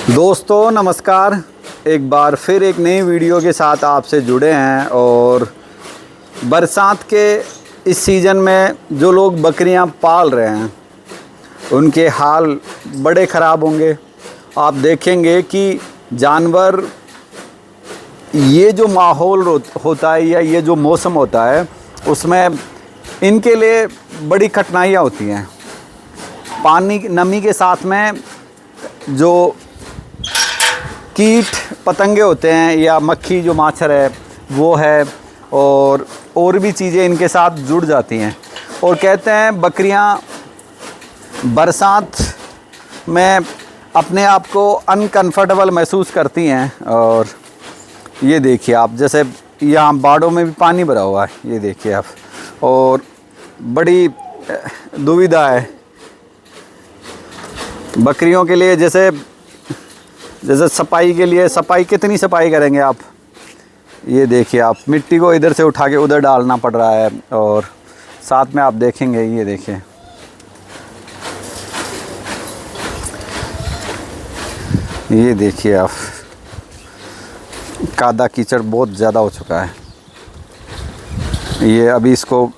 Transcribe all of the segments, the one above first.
दोस्तों नमस्कार। एक बार फिर एक नई वीडियो के साथ आपसे जुड़े हैं। और बरसात के इस सीज़न में जो लोग बकरियां पाल रहे हैं उनके हाल बड़े ख़राब होंगे। आप देखेंगे कि जानवर, ये जो माहौल होता है या ये जो मौसम होता है उसमें इनके लिए बड़ी कठिनाइयाँ होती हैं। पानी नमी के साथ में जो कीट पतंगे होते हैं या मक्खी जो मच्छर है वो है, और भी चीज़ें इनके साथ जुड़ जाती हैं। और कहते हैं बकरियां बरसात में अपने आप को अनकंफर्टेबल महसूस करती हैं। और ये देखिए आप, जैसे यहाँ बाड़ों में भी पानी भरा हुआ है, ये देखिए आप, और बड़ी दुविधा है बकरियों के लिए। जैसे सफाई के लिए, सफाई कितनी सफाई करेंगे आप, ये देखिए आप, मिट्टी को इधर से उठा के उधर डालना पड़ रहा है। और साथ में आप देखेंगे, ये देखिए, ये देखिए आप, कादा कीचड़ बहुत ज़्यादा हो चुका है। ये अभी इसको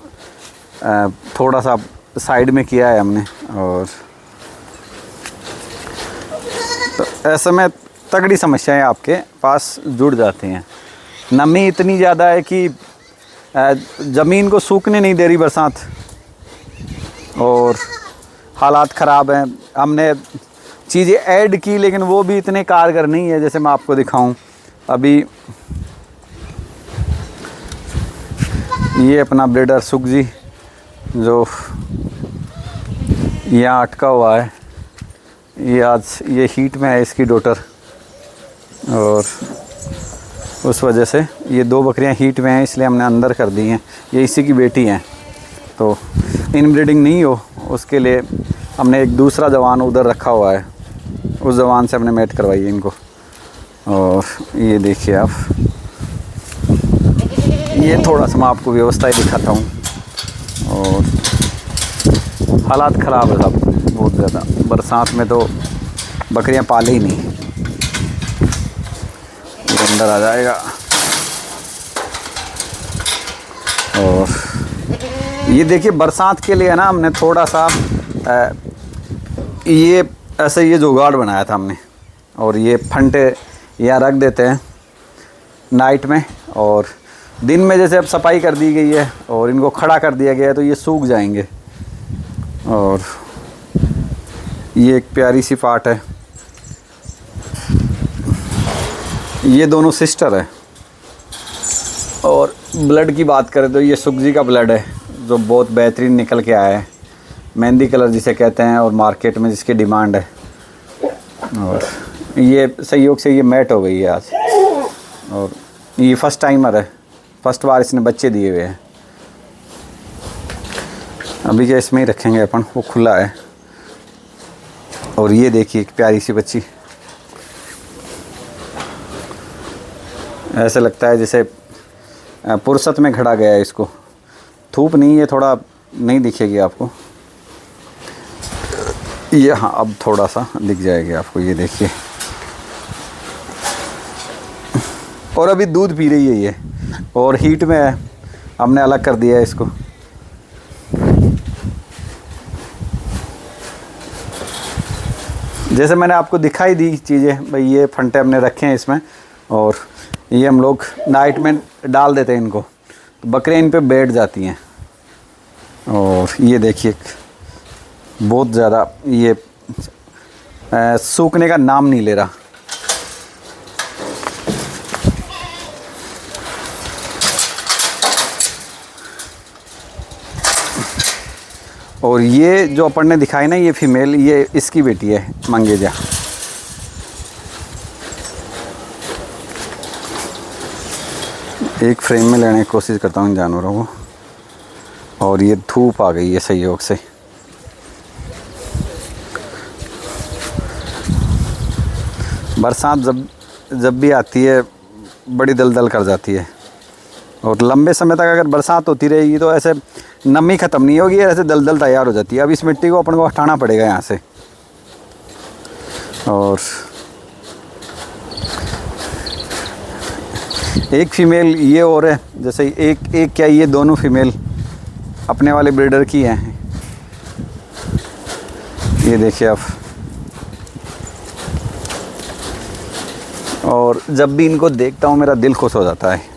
थोड़ा सा साइड में किया है हमने। और तो ऐसे में तगड़ी समस्याएं आपके पास जुड़ जाती हैं। नमी इतनी ज़्यादा है कि ज़मीन को सूखने नहीं दे रही बरसात, और हालात ख़राब हैं। हमने चीज़ें ऐड की लेकिन वो भी इतने कारगर नहीं है। जैसे मैं आपको दिखाऊं, अभी ये अपना ब्रीडर सुगजी जो यहाँ अटका हुआ है, ये आज ये हीट में है, इसकी डॉटर, और उस वजह से ये दो बकरियां हीट में हैं, इसलिए हमने अंदर कर दी हैं। ये इसी की बेटी हैं, तो इनब्रीडिंग नहीं हो उसके लिए हमने एक दूसरा जवान उधर रखा हुआ है, उस जवान से हमने मेट करवाई है इनको। और ये देखिए आप, ये थोड़ा सा मैं आपको व्यवस्था ही दिखाता हूँ। और हालात ख़राब है सब बहुत ज़्यादा। बरसात में तो बकरियां पाले ही नहीं। ये अंदर आ जाएगा। और ये देखिए, बरसात के लिए ना हमने थोड़ा सा ये ऐसे ये जुगाड़ बनाया था हमने। और ये फंटे यहाँ रख देते हैं नाइट में, और दिन में जैसे अब सफाई कर दी गई है और इनको खड़ा कर दिया गया है तो ये सूख जाएंगे। और ये एक प्यारी सी पार्ट है, ये दोनों सिस्टर है। और ब्लड की बात करें तो ये सुगजी का ब्लड है जो बहुत बेहतरीन निकल के आया है, मेहंदी कलर जिसे कहते हैं, और मार्केट में जिसकी डिमांड है। और ये सहयोग से ये मैट हो गई है आज। और ये फर्स्ट टाइमर है, फर्स्ट बार इसने बच्चे दिए हुए हैं। अभी क्या इसमें ही रखेंगे अपन, वो खुला है। और ये देखिए एक प्यारी सी बच्ची, ऐसे लगता है जैसे फुर्सत में खड़ा गया है। इसको धूप नहीं है, थोड़ा नहीं दिखेगी आपको ये, हाँ अब थोड़ा सा दिख जाएगी आपको, ये देखिए। और अभी दूध पी रही है ये, और हीट में है, हमने अलग कर दिया है इसको। जैसे मैंने आपको दिखाई दी चीज़ें भाई, ये फंटे हमने रखे हैं इसमें, और ये हम लोग नाइट में डाल देते हैं इनको, तो बकरियां इन पे बैठ जाती हैं। और ये देखिए बहुत ज़्यादा ये सूखने का नाम नहीं ले रहा। और ये जो अपन ने दिखाई ना, ये फीमेल, ये इसकी बेटी है मंगेजा। एक फ्रेम में लेने की कोशिश करता हूँ इन जानवरों को। और ये धूप आ गई है सहयोग से। बरसात जब भी आती है बड़ी दलदल कर जाती है। और लंबे समय तक अगर बरसात होती रहेगी तो ऐसे नमी ख़त्म नहीं होगी, ऐसे दलदल तैयार हो जाती है। अब इस मिट्टी को अपन को हटाना पड़ेगा यहाँ से। और एक फीमेल ये और है, जैसे एक क्या ये दोनों फीमेल अपने वाले ब्रीडर की हैं। ये देखिए आप। और जब भी इनको देखता हूँ मेरा दिल खुश हो जाता है।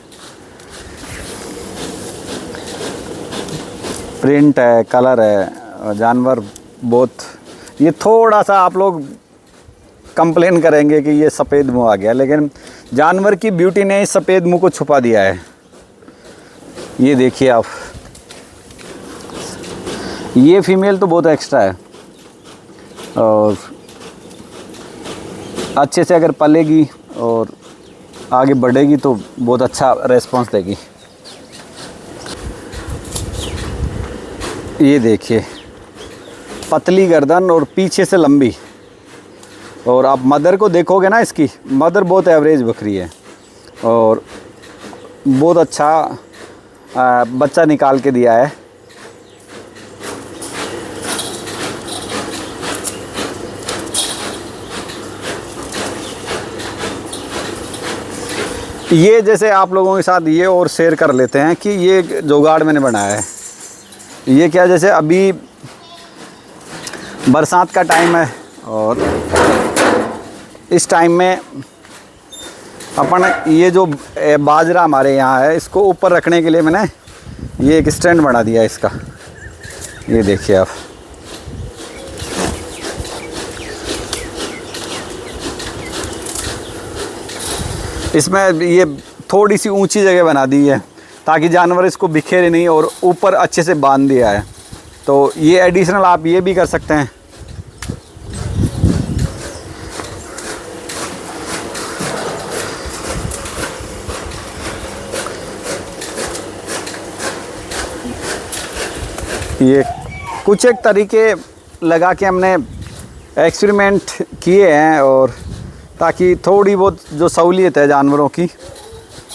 प्रिंट है, कलर है, जानवर बहुत, ये थोड़ा सा आप लोग कंप्लेन करेंगे कि ये सफ़ेद मुंह आ गया, लेकिन जानवर की ब्यूटी ने इस सफ़ेद मुंह को छुपा दिया है। ये देखिए आप, ये फीमेल तो बहुत एक्स्ट्रा है और अच्छे से अगर पलेगी और आगे बढ़ेगी तो बहुत अच्छा रेस्पॉन्स देगी। ये देखिए, पतली गर्दन और पीछे से लंबी। और आप मदर को देखोगे ना, इसकी मदर बहुत एवरेज बकरी है और बहुत अच्छा बच्चा निकाल के दिया है। ये जैसे आप लोगों के साथ ये और शेयर कर लेते हैं कि ये जुगाड़ मैंने बनाया है। ये क्या, जैसे अभी बरसात का टाइम है और इस टाइम में अपन ये जो बाजरा हमारे यहाँ है, इसको ऊपर रखने के लिए मैंने ये एक स्टैंड बना दिया है इसका। ये देखिए आप, इसमें ये थोड़ी सी ऊंची जगह बना दी है ताकि जानवर इसको बिखेरे नहीं, और ऊपर अच्छे से बांध दिया है। तो ये एडिशनल आप ये भी कर सकते हैं। ये कुछ एक तरीके लगा के हमने एक्सपेरिमेंट किए हैं, और ताकि थोड़ी बहुत जो सहूलियत है जानवरों की,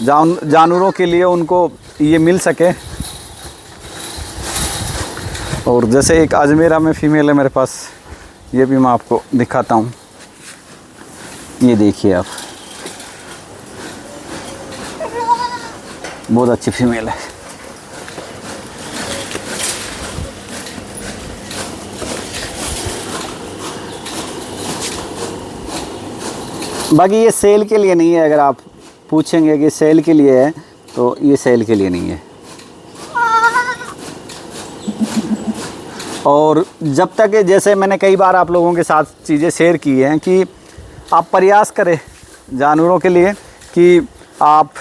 जानवरों के लिए उनको ये मिल सके। और जैसे एक अजमेरा में फ़ीमेल है मेरे पास, ये भी मैं आपको दिखाता हूँ। ये देखिए आप, बहुत अच्छी फ़ीमेल है। बाकी ये सेल के लिए नहीं है, अगर आप पूछेंगे कि सेल के लिए है तो ये सेल के लिए नहीं है। और जब तक, जैसे मैंने कई बार आप लोगों के साथ चीज़ें शेयर की हैं कि आप प्रयास करें जानवरों के लिए कि आप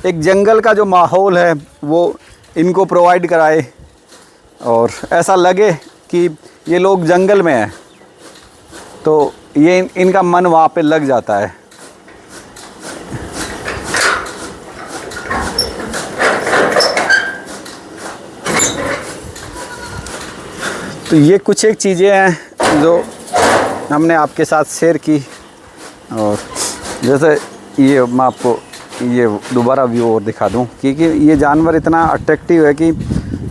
एक जंगल का जो माहौल है वो इनको प्रोवाइड कराए, और ऐसा लगे कि ये लोग जंगल में हैं तो ये इनका मन वहाँ पे लग जाता है। तो ये कुछ एक चीज़ें हैं जो हमने आपके साथ शेयर की। और जैसे ये मैं आपको ये दोबारा व्यू और दिखा दूं, क्योंकि ये जानवर इतना अट्रैक्टिव है कि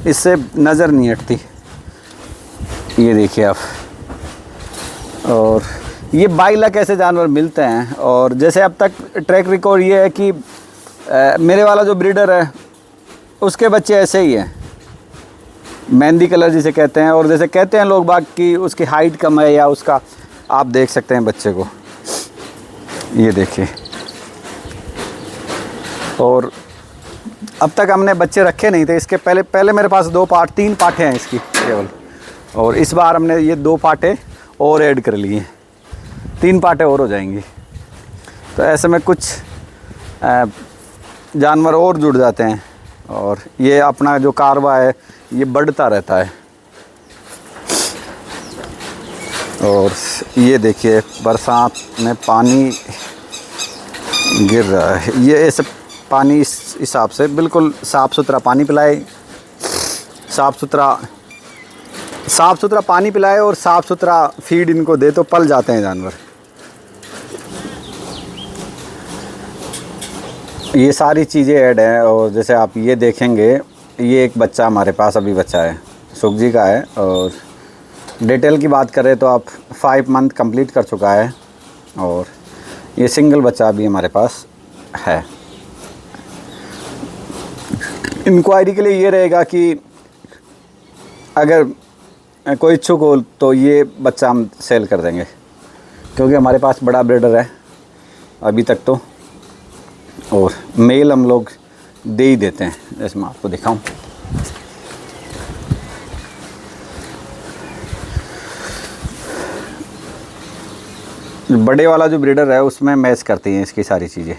इससे नज़र नहीं हटती। ये देखिए आप। और ये 22 लाख ऐसे जानवर मिलते हैं। और जैसे अब तक ट्रैक रिकॉर्ड ये है कि मेरे वाला जो ब्रीडर है उसके बच्चे ऐसे ही हैं, मेहंदी कलर जिसे कहते हैं। और जैसे कहते हैं लोग बाग कि उसकी हाइट कम है या उसका, आप देख सकते हैं बच्चे को, ये देखिए। और अब तक हमने बच्चे रखे नहीं थे इसके पहले मेरे पास 3 पाठे हैं इसकी केवल, और इस बार हमने ये 2 पाठे और ऐड कर लिए, 3 पाठे और हो जाएंगी। तो ऐसे में कुछ जानवर और जुड़ जाते हैं और ये अपना जो कारवा है ये बढ़ता रहता है। और ये देखिए बरसात में पानी गिर रहा है, ये ऐसे पानी इस हिसाब से बिल्कुल साफ़ सुथरा पानी पिलाए, साफ़ सुथरा पानी पिलाए और साफ़ सुथरा फीड इनको दे तो पल जाते हैं जानवर। ये सारी चीज़ें ऐड हैं। और जैसे आप ये देखेंगे, ये एक बच्चा हमारे पास अभी बच्चा है, सुख जी का है। और डिटेल की बात करें तो आप 5 मंथ कंप्लीट कर चुका है, और ये सिंगल बच्चा अभी हमारे पास है। इंक्वायरी के लिए ये रहेगा कि अगर कोई इच्छुक हो तो ये बच्चा हम सेल कर देंगे, क्योंकि हमारे पास बड़ा ब्रीडर है अभी तक तो, और मेल हम लोग दे ही देते हैं। जैसे मैं आपको दिखाऊं, बड़े वाला जो ब्रीडर है उसमें मैच करती हैं इसकी सारी चीज़ें।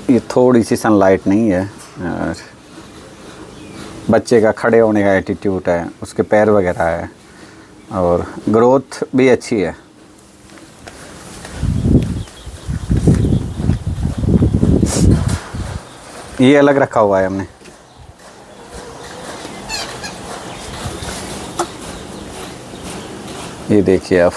ये थोड़ी सी सनलाइट नहीं है, और बच्चे का खड़े होने का एटीट्यूड है, उसके पैर वगैरह है, और ग्रोथ भी अच्छी है। ये अलग रखा हुआ है हमने। ये देखिए आप,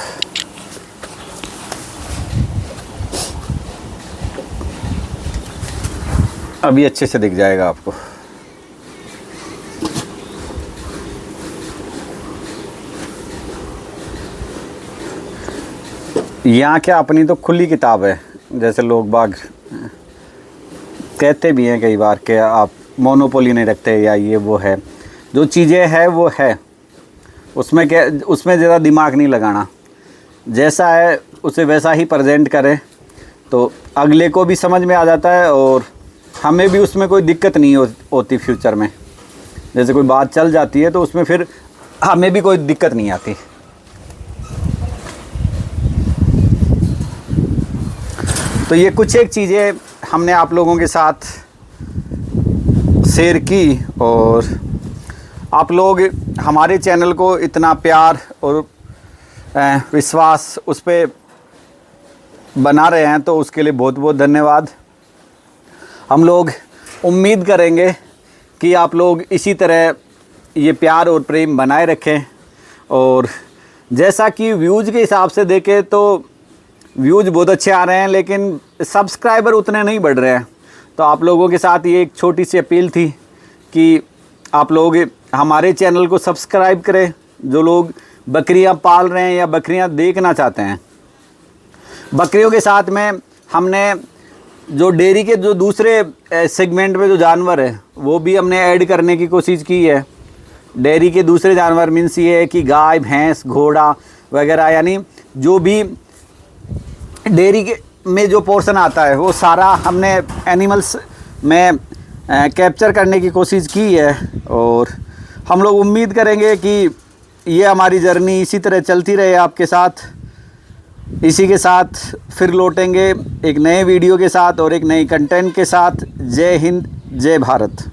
अभी अच्छे से दिख जाएगा आपको। यहाँ क्या अपनी तो खुली किताब है, जैसे लोग बाग कहते भी हैं कई बार कि आप मोनोपोली नहीं रखते या ये वो है। जो चीज़ें है वो है, उसमें क्या, उसमें ज़्यादा दिमाग नहीं लगाना। जैसा है उसे वैसा ही प्रेजेंट करें तो अगले को भी समझ में आ जाता है, और हमें भी उसमें कोई दिक्कत नहीं होती फ्यूचर में। जैसे कोई बात चल जाती है तो उसमें फिर हमें भी कोई दिक्कत नहीं आती। तो ये कुछ एक चीज़ें हमने आप लोगों के साथ शेयर की, और आप लोग हमारे चैनल को इतना प्यार और विश्वास उस पर बना रहे हैं, तो उसके लिए बहुत बहुत धन्यवाद। हम लोग उम्मीद करेंगे कि आप लोग इसी तरह ये प्यार और प्रेम बनाए रखें, और जैसा कि व्यूज़ के हिसाब से देखें तो व्यूज़ बहुत अच्छे आ रहे हैं, लेकिन सब्सक्राइबर उतने नहीं बढ़ रहे हैं। तो आप लोगों के साथ ये एक छोटी सी अपील थी कि आप लोग हमारे चैनल को सब्सक्राइब करें, जो लोग बकरियां पाल रहे हैं या बकरियां देखना चाहते हैं। बकरियों के साथ में हमने जो डेयरी के जो दूसरे सेगमेंट में जो जानवर है वो भी हमने ऐड करने की कोशिश की है। डेयरी के दूसरे जानवर मीन्स ये है कि गाय, भैंस, घोड़ा वगैरह, यानी जो भी डेयरी के में जो पोर्शन आता है वो सारा हमने एनिमल्स में कैप्चर करने की कोशिश की है। और हम लोग उम्मीद करेंगे कि ये हमारी जर्नी इसी तरह चलती रहे आपके साथ। इसी के साथ फिर लौटेंगे एक नए वीडियो के साथ और एक नई कंटेंट के साथ। जय हिंद, जय भारत।